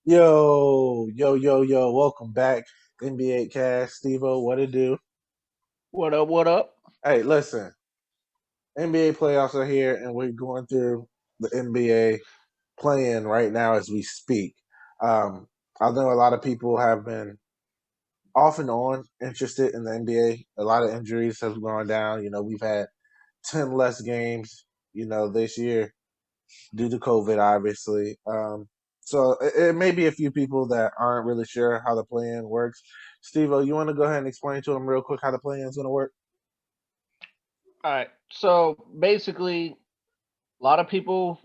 Yo, yo, yo, yo, welcome back. NBA Cast, Steve-O, what it do? What up? What up? Hey, listen, NBA playoffs are here and we're going through the NBA playing right now as we speak. Um, I know a lot of people have been off and on interested in the NBA. A lot of injuries have gone down. We've had 10 less games, this year due to COVID, obviously. So it may be a few people that aren't really sure how the plan works. Steve, you want to go ahead and explain to them real quick how the plan is going to work? All right. So basically, a lot of people,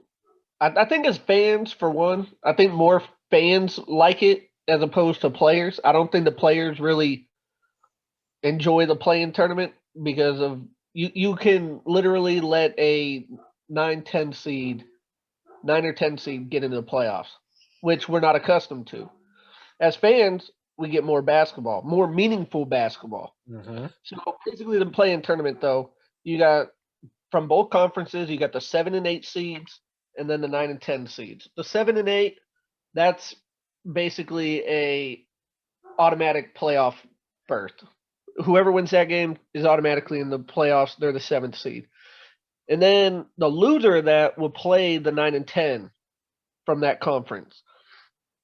I think as fans, for one, I think more fans like it as opposed to players. I don't think the players really enjoy the playing tournament because of you can literally let a 9, 10 seed, 9 or 10 seed get into the playoffs, which we're not accustomed to. As fans, we get more basketball, more meaningful basketball. Mm-hmm. So basically, the playing tournament, though, you got from both conferences, you got the 7 and 8 seeds, and then the 9 and 10 seeds. The 7 and 8, that's basically a automatic playoff berth. Whoever wins that game is automatically in the playoffs. They're the seventh seed, and then the loser of that will play the 9 and 10 from that conference.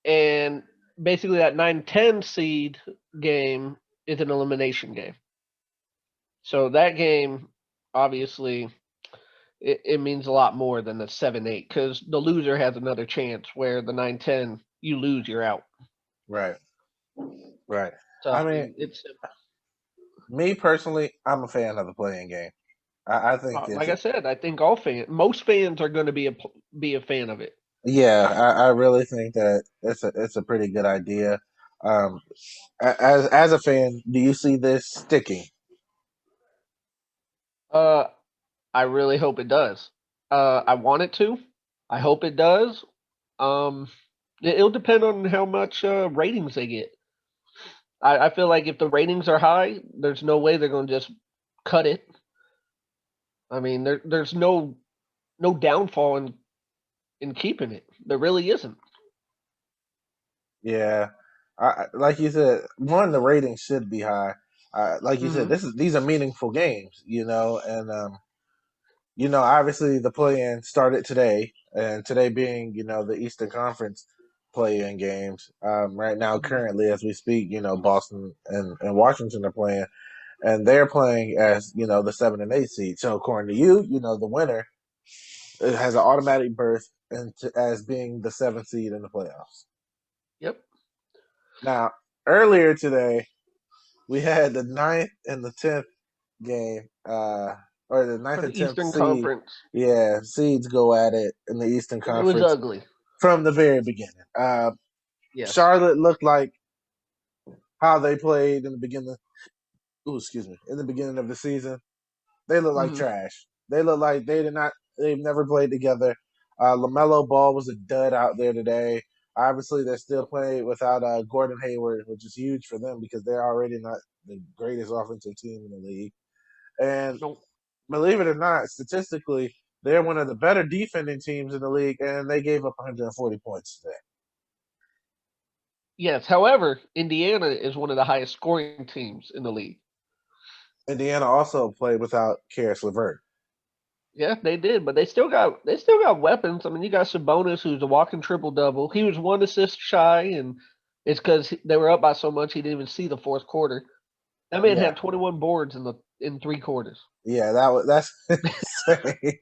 And basically, that 9-10 seed game is an elimination game. So that game, obviously, it means a lot more than the 7-8 because the loser has another chance. Where the 9-10, you lose, you're out. Right, right. So I I mean, mean, it's me personally, I'm a fan of the playing game. I think like I said. I think most fans are going to be a fan of it. yeah, I really think that it's a pretty good idea. Um, as a fan, do you see this sticking? Uh, I really hope it does. I want it to. I hope it does. Um, it'll depend on how much ratings they get. I feel like if the ratings are high, there's no way they're going to just cut it. I mean, there's no downfall in keeping it. There really isn't. Yeah, like you said, one the ratings should be high. Like you said, Hmm. these are meaningful games, and obviously the play-in started today, and today being the Eastern Conference play-in games. Right now, Hmm. currently as we speak, Boston and Washington are playing, and they're playing as the 7 and 8 seed. So according to you, the winner it has an automatic berth into as being the seventh seed in the playoffs. Yep. Now, earlier today, we had the ninth and the 10th game, or the For ninth the and 10th Eastern seed. Conference, Yeah, seeds go at it in the Eastern and it was Conference ugly. from the very beginning. Yes. Charlotte looked like how they played in the beginning. Ooh, excuse me. In the beginning of the season, they look like Hmm. trash. They look like they did not. They've never played together. Lamelo Ball was a dud out there today. Obviously, they're still playing without Gordon Hayward, which is huge for them because they're already not the greatest offensive team in the league. And No. believe it or not, statistically, they're one of the better defending teams in the league, and they gave up 140 points today. Yes. However, Indiana is one of the highest scoring teams in the league. Indiana also played without Karis LeVert. Yeah, they did, but they still got weapons. I mean, you got Sabonis, who's a walking triple double. He was 1 assist shy, and it's because they were up by so much he didn't even see the fourth quarter. That man Yeah, had 21 boards in 3 quarters. yeah, that's insane.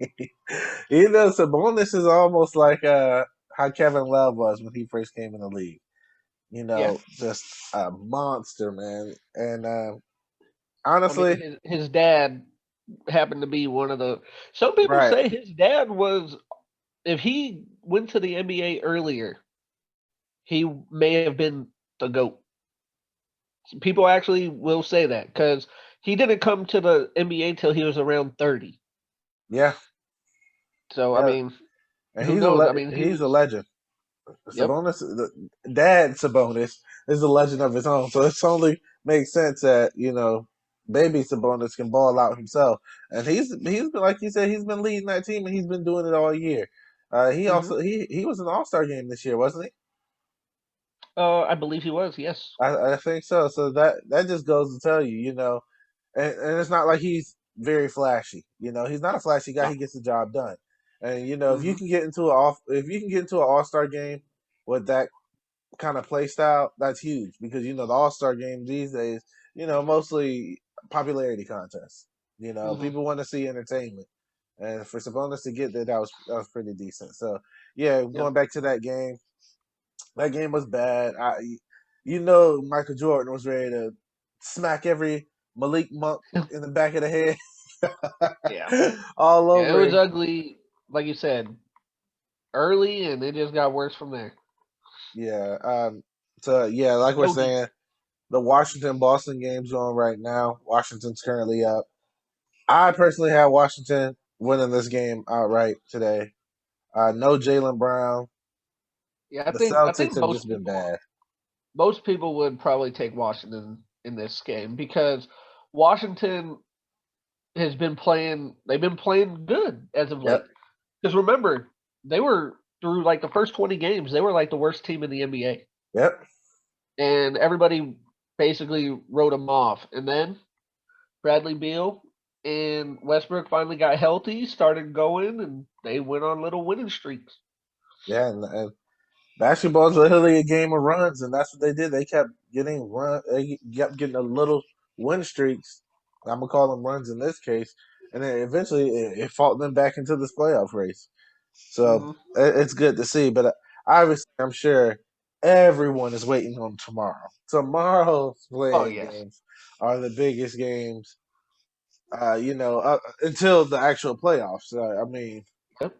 Sabonis is almost like how Kevin Love was when he first came in the league. Yeah. Just a monster, man. And I mean, honestly, his dad happened to be one of the. Some people right? say his dad was. If he went to the NBA earlier, he may have been the goat. People actually will say that because he didn't come to the NBA till he was around 30. Yeah, So I yeah. mean, And who knows? I mean, he he's a was. legend. Yep. Sabonis, the dad Sabonis, is a legend of his own. So it's only makes sense that baby Sabonis can ball out himself, and he's been like you said, he's been leading that team, and he's been doing it all year. He Hmm. also he was an All Star game this year, wasn't he? I believe he was. Yes. I think so. So that just goes to tell you, and it's not like he's very flashy. He's not a flashy guy. No. He gets the job done. And if you Hmm. can get into if you can get into an All Star game with that kind of play style, that's huge because the All Star game these days, mostly popularity contests. Hmm. People want to see entertainment, and for Sabonis to get there, that was pretty decent. So yeah, Yep. going back to that game was bad. Michael Jordan was ready to smack every Malik Monk in the back of the head Yeah. all Yeah. It over was it. ugly, like you said, early, and it just got worse from there. Yeah. So yeah, like we're No defense. saying, the Washington Boston game's going right now. Washington's currently up. I personally have Washington winning this game outright today. No Jalen Brown. Yeah, The I Celtics think have just been bad. most people would probably take Washington in this game because Washington has been playing. They've been playing good as of Yep. late. Because remember, they were through like the first 20 games. They were like the worst team in the NBA, Yep. and everybody basically wrote them off. And then Bradley Beal and Westbrook finally got healthy, started going, and they went on little winning streaks. Yeah, and basketball is literally a game of runs, and that's what they did. They kept getting run. They kept getting a little win streaks. I'm gonna call them runs in this case, and then eventually it fought them back into this playoff race. So Hmm. it's good to see. But obviously, I'm sure everyone is waiting on tomorrow. Tomorrow's Oh playing yes. games are the biggest games. Until the actual playoffs. I mean, Yep.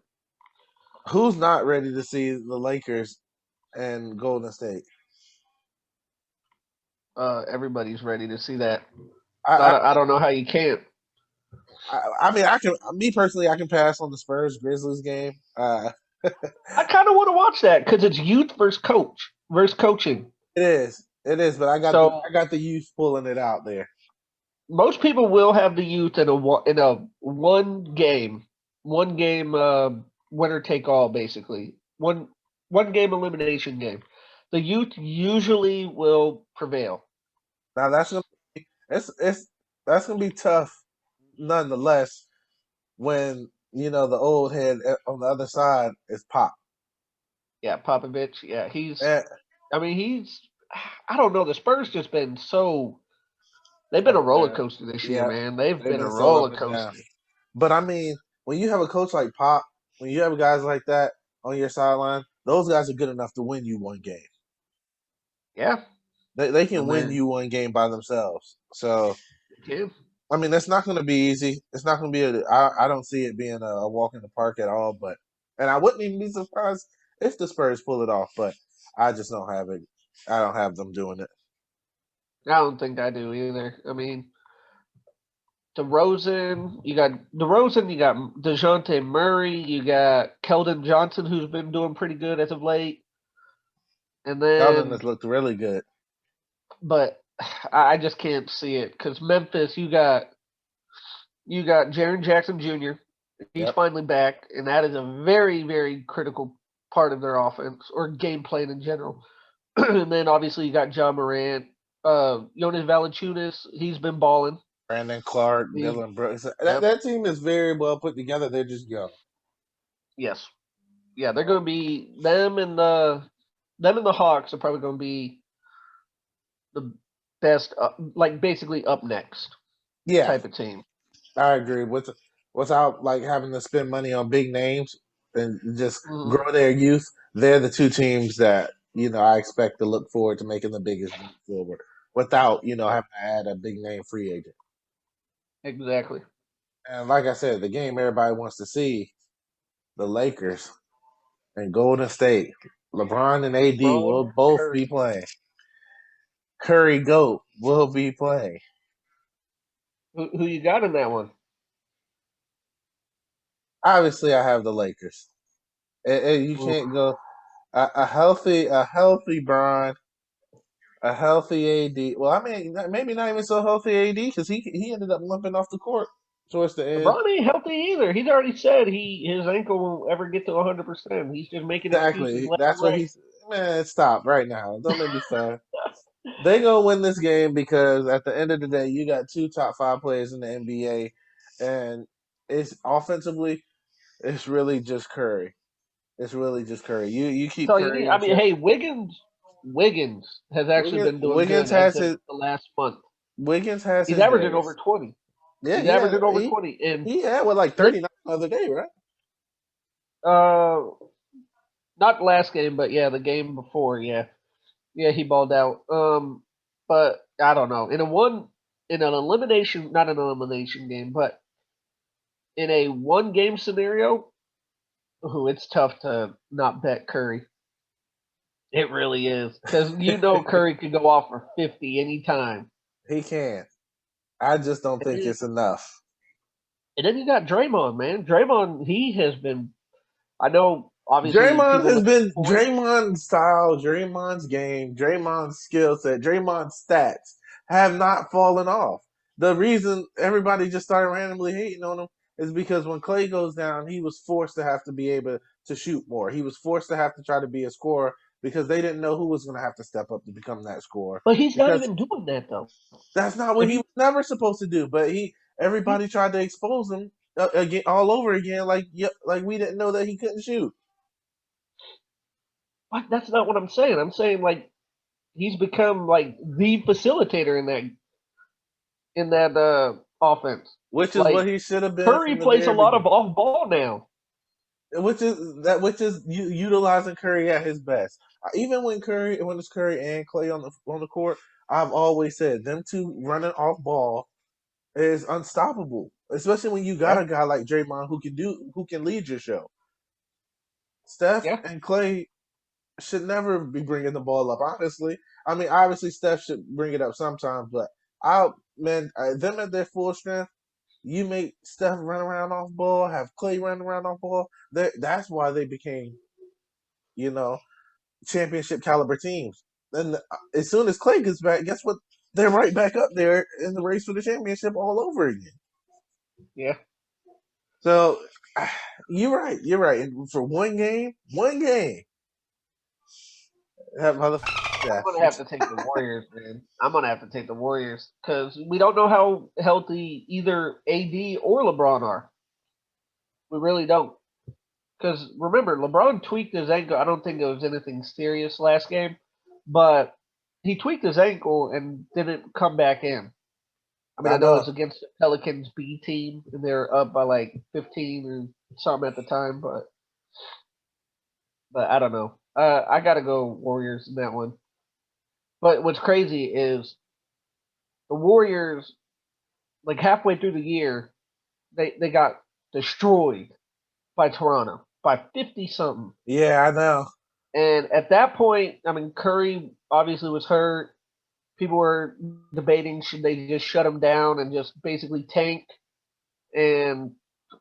who's not ready to see the Lakers and Golden State? Everybody's ready to see that. I, I don't know how you can't. I mean, me personally, I can pass on the Spurs Grizzlies game. It I kind of want to watch that because it's youth versus coaching. is, but So I got the youth pulling it out there. most people will have the youth in a one game winner take all basically one game elimination game. The youth usually will prevail. Now it's that's gonna be tough, nonetheless. When the old head on the other side is Pop. Yeah, Popovich. Yeah, Eh, I mean, he's. I don't know. The Spurs just been so. They've been up a and roller down. coaster this year, Yeah, man. They've they've been been a so roller up and down. coaster. But I mean, when you have a coach like Pop, when you have guys like that on your sideline, those guys are good enough to win you one game. Yeah, They can and win then you one game by themselves. So yeah, I mean, it's not going to be easy. It's not going to be. I don't see it being a walk in the park at all. And I wouldn't even be surprised if the Spurs pull it off. But I just don't have it. I don't have them doing it. I don't think I do either. I mean, DeRozan, you got Dejounte Murray, you got Keldon Johnson, who's been doing pretty good as of late, and Sheldon then, has looked really good. but I just can't see it because Memphis, you got Jaren Jackson Jr. He's Yep. finally back, and that is a very very critical part of their offense or game plan in general. And then obviously you got John Morant, Jonas Valanciunas, he's been balling. Brandon Clark, He's Dylan Brooks. That Yep, that team is very well put together. They're just young. yes. Yeah, they're going to be them and the Hawks are probably going to be the best, like basically up next Yeah, type of team. I agree. Without like having to spend money on big names and just Hmm. grow their youth, they're the two teams that I expect to look forward to making the biggest leap forward without having to add a big name free agent. Exactly. And like I said, the game everybody wants to see, the Lakers and Golden State. LeBron and AD will LeBron both be Curry. playing. Curry Goat will be playing. Who you got in that one? Obviously, I have the Lakers. You Oof. can't go a healthy Bron, a healthy AD. Well, I mean, maybe not even so healthy AD because he ended up limping off the court towards the end. LeBron ain't healthy either. He's already said his ankle won't ever get to 100%. He's just making excuses Exactly. left and right. man, stop right now. Don't make me start. They gonna win this game because at the end of the day, you got two top five players in the NBA, and it's offensively, it's really just Curry. It's really just Curry. You keep So you need. Curry I in mean, check. hey, Wiggins has actually been doing Wiggins good as has of his the last month. Wiggins has He's his averaging over days. 20. Yeah, He's averaging over 20, and he had what like let 39 the other day, right? uh, not last game, but yeah, the game before, yeah, yeah, he balled out. But I don't know. In an elimination, not an elimination game, but in a one game scenario, ooh, it's tough to not bet Curry. It really is because Curry could go off for 50 anytime. He can. I just don't And think then, it's enough. and then you got Draymond, man. Draymond, he has been. I know, obviously, Draymond people has look been for it, Draymond's style, Draymond's game, Draymond's skill set, Draymond's stats have not fallen off. The reason everybody just started randomly hating on him is because when Clay goes down, he was forced to have to be able to shoot more. He was forced to have to try to be a scorer because they didn't know who was going to have to step up to become that scorer. but he's not Because even doing that though. that's not what If he you, was never supposed to do. But everybody tried to expose him again all over again, like we didn't know that he couldn't shoot. but that's not what I'm saying. I'm saying like he's become like the facilitator in that offense. Which is what Like he should have been Curry from the plays a very lot of beginning. off ball now. Which is utilizing Curry at his best. Even when it's Curry and Clay on the court, I've always said them two running off ball is unstoppable. Especially when you got Yeah, a guy like Draymond who can lead your show. Steph yeah. and Clay should never be bringing the ball up. Honestly, I mean, obviously Steph should bring it up sometimes, but them at their full strength. You make Steph run around off ball, have Clay run around off ball. That's why they became, you know, championship caliber teams. Then as soon as Clay gets back, guess what? They're right back up there in the race for the championship all over again. Yeah, So you're right. You're right. And for one game, that mother I'm Steph. gonna have to take the Warriors, man. I'm gonna have to take the Warriors because we don't know how healthy either AD or LeBron are. We really don't. Because remember, LeBron tweaked his ankle. I don't think it was anything serious last game, but he tweaked his ankle and didn't come back in. I mean, I I know it know. was against the Pelicans B team, and they're up by like 15 or something at the time, but I don't know. I gotta go Warriors in that one. But what's crazy is the Warriors, like halfway through the year, they got destroyed by Toronto by 50 something. Yeah, I know. And at that point, I mean, Curry obviously was hurt. People were debating should they just shut him down and just basically tank. And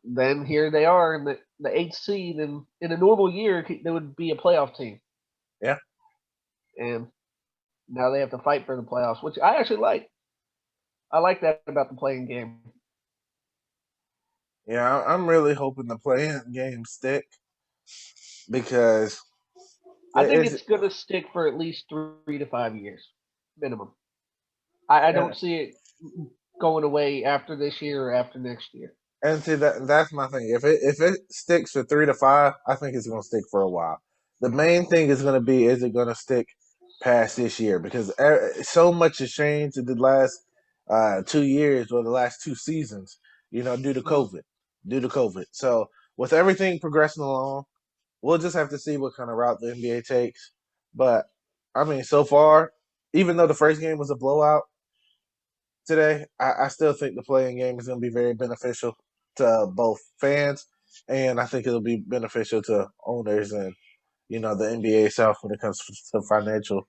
then here they are in the eighth seed, and in a normal year, they would be a playoff team. Yeah, And now they have to fight for the playoffs, which I actually like. I like that about the playing game. yeah. I'm really hoping the playing game stick because I think it's it's going to stick for at least 3 to 5 years minimum. I and don't see it going away after this year or after next year. And see that's my thing. If it sticks for 3 to 5, I think it's gonna stick for a while. The main thing is gonna be is it gonna stick past this year because so much has changed in the last 2 years or the last two seasons. Due to Mhm. COVID, So with everything progressing along, we'll just have to see what kind of route the NBA takes. But I mean, so far, even though the first game was a blowout, today, I still think the playing game is going to be very beneficial to both fans, and I think it'll be beneficial to owners and the NBA itself when it comes to financial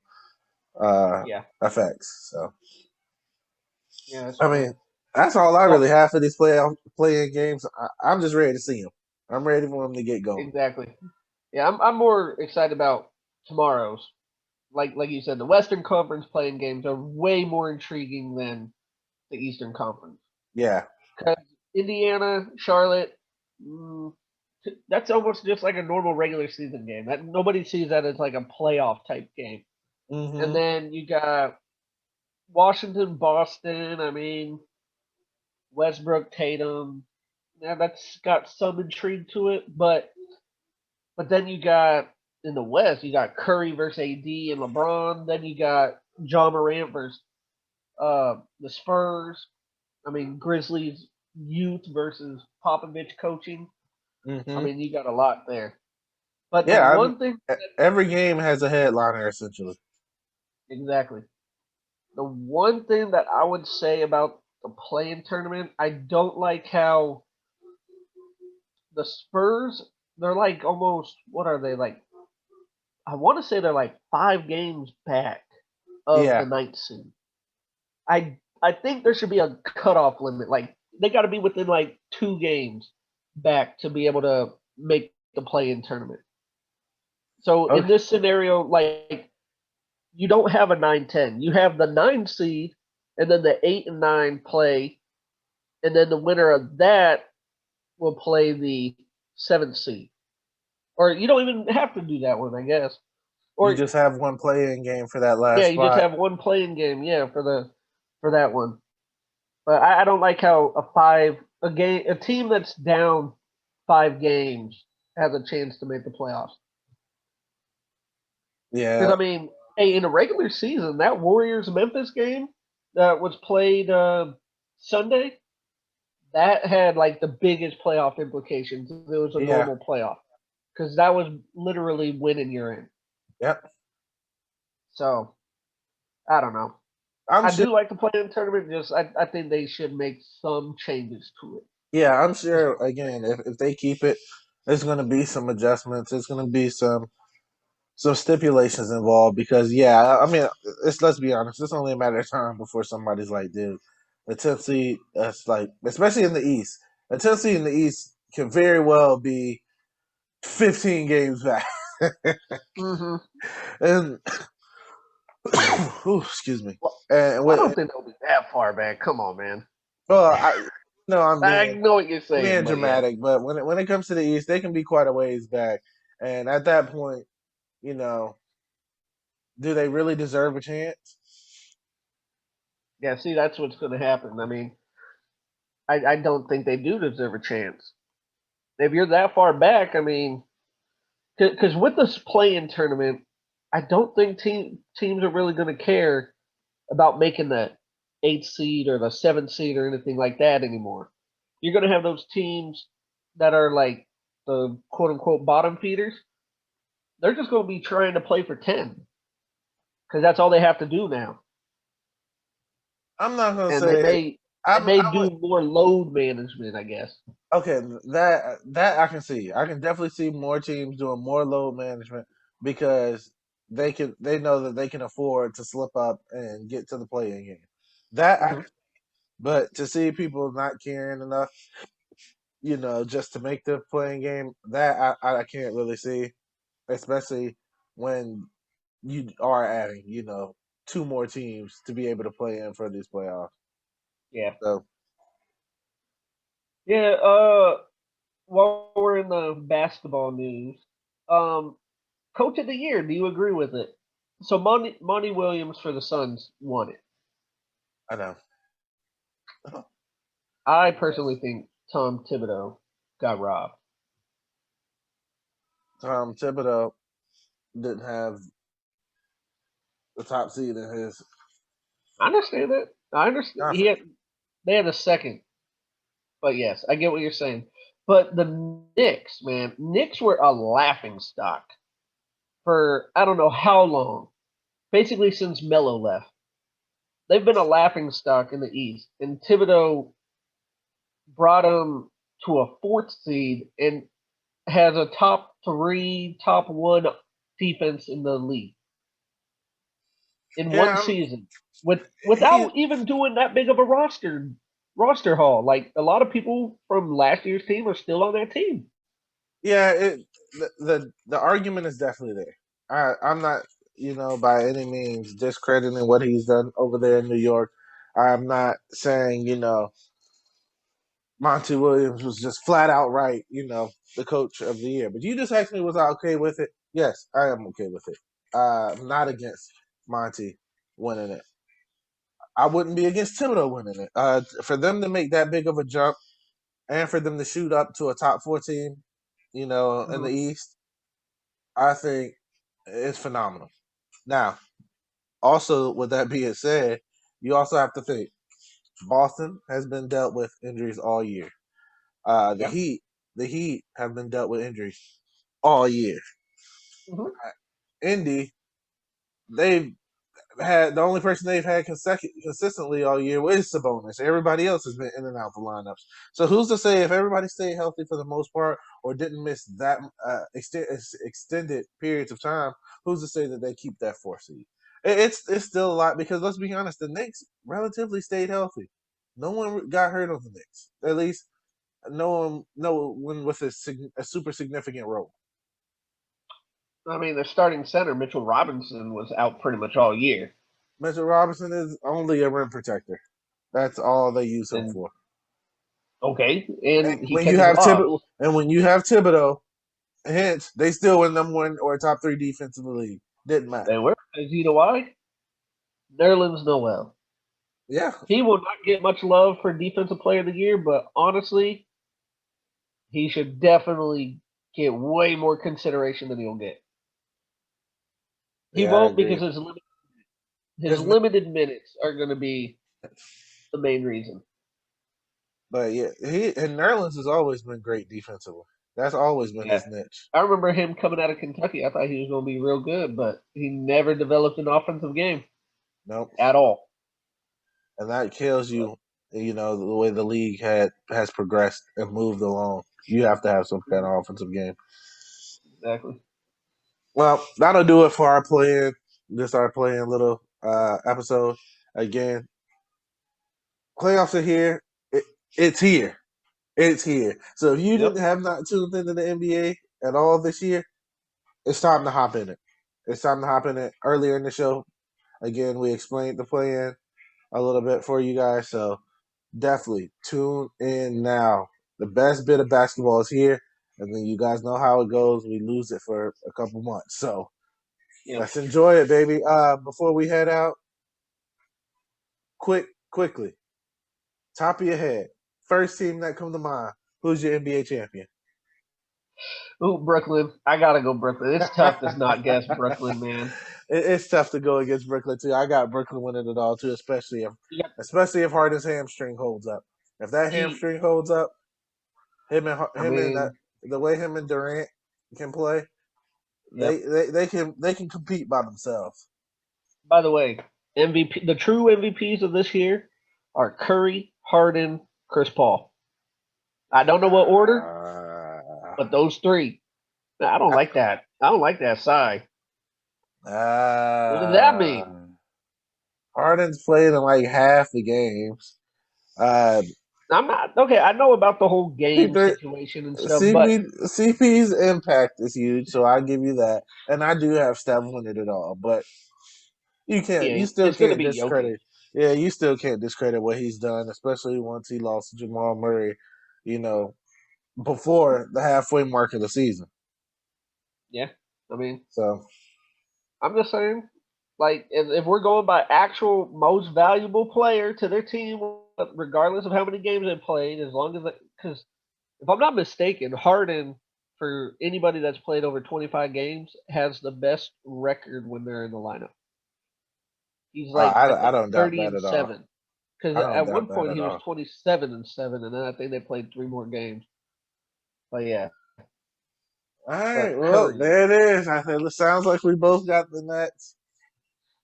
uh, Yeah, effects. So, yeah, that's I true. mean, that's all I really Well, have for these playing games. I'm just ready to see them. I'm ready for them to get going. exactly. Yeah, I'm more excited about tomorrow's. Like you said, the Western Conference playing games are way more intriguing than the Eastern Conference. Yeah, Because Indiana, Charlotte, mm, That's almost just like a normal regular season game. That nobody sees that as like a playoff type game. And Mm-hmm. then you got Washington, Boston. I mean, Westbrook, Tatum. Yeah, that's got some intrigue to it, but then you got in the West, you got Curry versus AD and LeBron. Then you got John Morant versus the Spurs. I mean, Grizzlies youth versus Popovich coaching. I Mm-hmm. mean, you got a lot there. But the Yeah, one thing, every game has a headliner essentially. exactly, the one thing that I would say about the play-in tournament, I don't like how the Spurs, they're like almost, what are they, like, I want to say they're like 5 games back of the Yeah, ninth seed. I think there should be a cutoff limit. Like they got to be within like 2 games back to be able to make the play-in tournament. So in okay. this scenario, like you don't have a 9-10. You have the 9 seed, and then the 8 and 9 play, and then the winner of that will play the 7th seed. Or you don't even have to do that one, I guess. You Or just have one play-in game for that yeah, last you just spot. have one playing game, yeah, for that one. But I don't like how a team that's down 5 games has a chance to make the playoffs. Because Yeah, I mean, hey, in a regular season, that Warriors Memphis game that was played Sunday, that had like the biggest playoff implications. If it was a yeah, normal playoff, because that was literally winning your in. yep. So I don't know. I'm I sure. do like the play-in tournament. Just I think they should make some changes to it. Yeah, I'm Just, sure. Again, if they keep it, there's going to be some adjustments. There's going to be some stipulations involved because yeah, I mean, let's be honest. It's only a matter of time before somebody's like, dude, the 10th seed. That's like, especially in the East. The 10th seed in the East can very well be 15 games back. hmm And excuse me. well, And I wait, don't think they'll be that far back. Come on, man. well, I no, I'm I being know what you're saying, but yeah, dramatic, but when it comes to the East, they can be quite a ways back. And at that point, you know, do they really deserve a chance? yeah. See, that's what's going to happen. I mean, I don't think they do deserve a chance. If you're that far back, I mean, because with this play-in tournament, I don't think teams are really going to care about making the 8th seed or the 7th seed or anything like that anymore. You're going to have those teams that are like the quote unquote bottom feeders. They're just going to be trying to play for 10 because that's all they have to do now, I'm not gonna and they say may they may I would. do more load management, I guess. Okay, that I can see. I can definitely see more teams doing more load management because they know that they can afford to slip up and get to the play-in game. That I, hmm but to see people not caring enough, just to make the playing game, that I can't really see, especially when you are adding, two more teams to be able to play in for these playoffs. Yeah, So yeah. While we're in the basketball news, um, coach of the year, do you agree with it? So Monty Williams for the Suns won it. I know I personally think Tom Thibodeau got robbed. Tom Thibodeau didn't have the top seed in his I understand that. I understand. conference. They had a second, but yes, I get what you're saying. But the Knicks, man, Knicks were a laughing stock for I don't know how long. Basically since Melo left, they've been a laughing stock in the East, and Thibodeau brought them to a 4th seed and has a top 3, top 1 defense in the league in one Yeah, season he. without even doing that big of a roster haul. Like a lot of people from last year's team are still on that team. Yeah, the argument is definitely there. I'm not, by any means discrediting what he's done over there in New York. I'm not saying, Monty Williams was just flat out right, the coach of the year. But you just asked me, was I okay with it? Yes, I am okay with it. Not against Monty winning it. I wouldn't be against Thibodeau winning it. For them to make that big of a jump and for them to shoot up to a top 4 team, in the East, I think it's phenomenal. Now, also with that being said, you also have to think Boston has been dealt with injuries all year. The Heat have been dealt with injuries all year. Indy, they've had the only person they've had consistently all year was Sabonis. Everybody else has been in and out the lineups. So who's to say if everybody stayed healthy for the most part or didn't miss that extended periods of time? Who's to say that they keep that 4 seed? It's still a lot because let's be honest, the Knicks relatively stayed healthy. No one got hurt on the Knicks. At least no one with a super significant role. I mean, their starting center, Mitchell Robinson, was out pretty much all year. Mitchell Robinson is only a rim protector. That's all they use him for. Okay, and he when you have Thibodeau, hence they still win number 1 or top 3 defense in the league. Didn't matter. They were. Because you know why? Nerlens Noel. Yeah. He will not get much love for Defensive Player of the Year, but honestly, he should definitely get way more consideration than he'll get. He won't because his limited minutes are going to be the main reason. But yeah, Nerlens has always been great defensively. That's always been his niche. I remember him coming out of Kentucky. I thought he was going to be real good, but he never developed an offensive game. Nope. At all. And that kills you, the way the league has progressed and moved along. You have to have some kind of offensive game. Exactly. Well, that'll do it for our play-in. This our play-in little episode. Again, playoffs are here. It's here. It's here. So if you didn't have not tuned into the NBA at all this year, it's time to hop in it. It's time to hop in it. Earlier in the show, again, we explained the play-in a little bit for you guys. So definitely tune in now. The best bit of basketball is here. And then you guys know how it goes. We lose it for a couple months. So let's enjoy it, baby. Before we head out, quickly, top of your head, first team that come to mind, who's your NBA champion? Ooh, Brooklyn. I got to go Brooklyn. It's tough to not guess Brooklyn, man. It's tough to go against Brooklyn, too. I got Brooklyn winning it all, too, especially if Harden's hamstring holds up. If that hamstring holds up, the way him and Durant can play, they can compete by themselves. By the way, the true MVPs of this year are Curry, Harden, Chris Paul. I don't know what order, but those 3. I don't like that. I don't like that sigh. What does that mean? Harden's played in like half the games. I'm not okay. I know about the whole game situation and stuff, but CP's impact is huge, so I give you that. And I do have Steph winning it all, but you can't. You still can't discredit. Yeah, you still can't discredit what he's done, especially once he lost to Jamal Murray. Before the halfway mark of the season. Yeah, I mean, so I'm just saying, like, if we're going by actual most valuable player to their team, regardless of how many games they played, as long as because if I'm not mistaken, Harden, for anybody that's played over 25 games, has the best record when they're in the lineup. He's like I don't 30 doubt and that at 7. all. Because at one point he was 27-7, and then I think they played 3 more games. But yeah. All right, well, there it is. I said it sounds like we both got the Nets.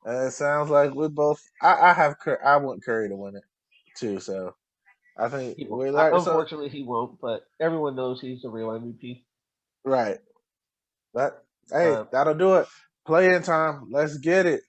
It sounds like we both. I want Curry to win it too. So I think we're like. Unfortunately, he won't. But everyone knows he's the real MVP. Right. That'll do it. Play-in time. Let's get it.